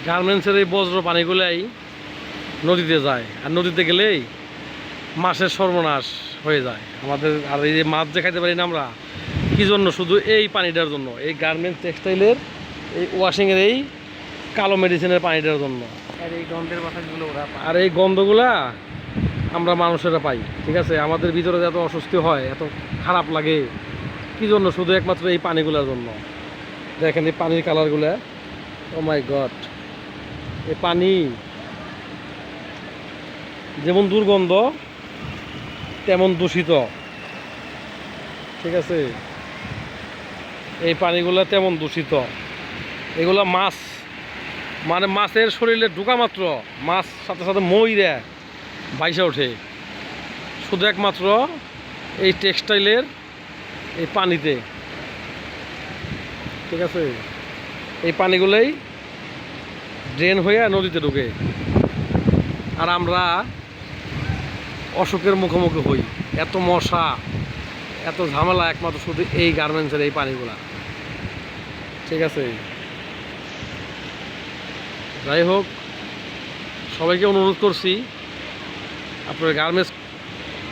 গার্মেন্টসের এই বজ্র পানিগুলাই নদীতে যায়, আর নদীতে গেলেই মাছের সর্বনাশ হয়ে যায় আমাদের। আর এই যে মাছ যে খাইতে পারি না আমরা, কী জন্য? শুধু এই পানিটার জন্য, এই গার্মেন্টস টেক্সটাইলের এই ওয়াশিংয়ের এই কালো মেডিসিনের পানিটার জন্য। আর এই গন্ধের বাতাসগুলো ওরা পায়। আর এই গন্ধগুলা আমরা মানুষেরা পাই, ঠিক আছে? আমাদের ভিতরে এত অস্বস্তি হয়, এত খারাপ লাগে, কী জন্য? শুধু একমাত্র এই পানিগুলোর জন্য। দেখেন এই পানির কালারগুলা, ও মাই গড! এই পানি যেমন দুর্গন্ধ তেমন দূষিত, ঠিক আছে? এই পানিগুলা তেমন দূষিত। এগুলা মাছ, মানে মাছের শরীরে ঢোকা মাত্র মাছ সাথে সাথে মইরা বাইসা ওঠে, শুধু একমাত্র এই টেক্সটাইলের এই পানিতে, ঠিক আছে? এই পানিগুলোই ড্রেন হয়ে নদীতে ঢুকে, আর আমরা অসুখের মুখোমুখি হই। এত মশা, এত ঝামেলা একমাত্র শুধু এই গার্মেন্টসের এই পানিগুলা, ঠিক আছে? যাই হোক, সবাইকে অনুরোধ করছি, আপনার গার্মেন্টস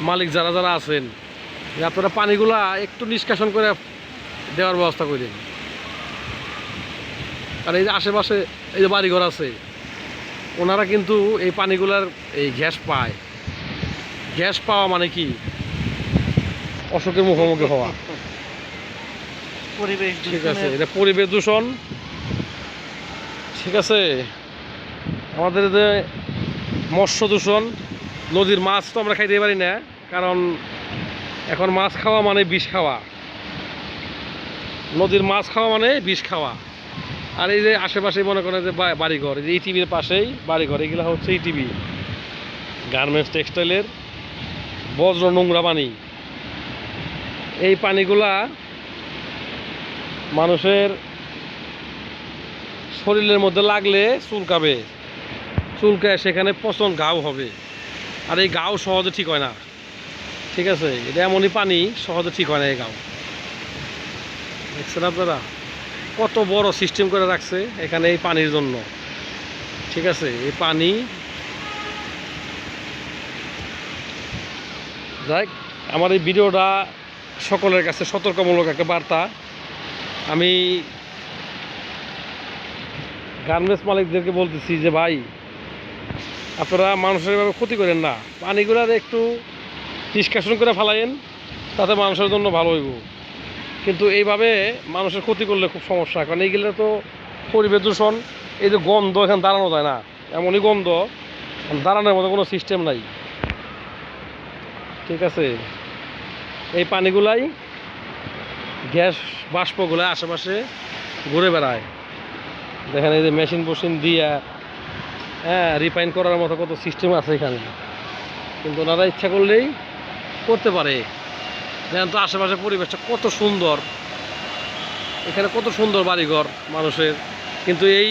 মালিক যারা যারা আছেন, যে আপনারা পানিগুলা একটু নিষ্কাশন করে দেওয়ার ব্যবস্থা করে দিন। আর এই যে আশেপাশে এই যে বাড়িঘর আছে, ওনারা কিন্তু এই পানিগুলার এই গ্যাস পায়। গ্যাস পাওয়া মানে কি? অসুখের মুখোমুখি হওয়া, পরিবেশ, ঠিক আছে? এটা পরিবেশ দূষণ, ঠিক আছে? আমাদের যে মৎস্য দূষণ, নদীর মাছ তো আমরা খাইতে পারি না, কারণ এখন মাছ খাওয়া মানে বিষ খাওয়া। নদীর মাছ খাওয়া মানে বিষ খাওয়া। আর এই যে আশেপাশে মনে করেন যে বাড়িঘর, এই যে ইটিভির পাশেই বাড়িঘর, এগুলো হচ্ছে ইটিভি গার্মেন্টস টেক্সটাইলের বজ্র নোংরা পানি। এই পানিগুলা মানুষের শরীরের মধ্যে লাগলে চুলকাবে, চুলকায় সেখানে পচন ঘাও হবে। আর এই ঘাও সহজে ঠিক হয় না, ঠিক আছে? এটা এমনই পানি, সহজে ঠিক হয় না এই ঘাও। দেখছেন আপনারা কত বড় সিস্টেম করে রাখছে এখানে এই পানির জন্য, ঠিক আছে? এই পানি, যাই আমার এই ভিডিওটা সকলের কাছে সতর্কমূলক একটা বার্তা। আমি গার্মেন্টস মালিকদেরকে বলতেছি যে ভাই, আপনারা মানুষের এভাবে ক্ষতি করেন না, পানিগুলার একটু নিষ্কাশন করে ফেলাইন, তাতে মানুষের জন্য ভালো হইব। কিন্তু এইভাবে মানুষের ক্ষতি করলে খুব সমস্যা, কারণ এইগুলো তো পরিবেশ দূষণ। এই যে গন্ধ, এখানে দাঁড়ানো যায় না, এমনই গন্ধ, দাঁড়ানোর মতো কোনো সিস্টেম নাই, ঠিক আছে? এই পানিগুলাই গ্যাস বাষ্পগুলো আশেপাশে ঘুরে বেড়ায়। দেখেন এই যে মেশিন দিয়া রিফাইন করার মতো কত সিস্টেম আছে এখানে, কিন্তু ওনারা ইচ্ছা করলেই করতে পারে। দেখেন তো আশেপাশে পরিবেশটা কত সুন্দর, এখানে কত সুন্দর বাড়িঘর মানুষের, কিন্তু এই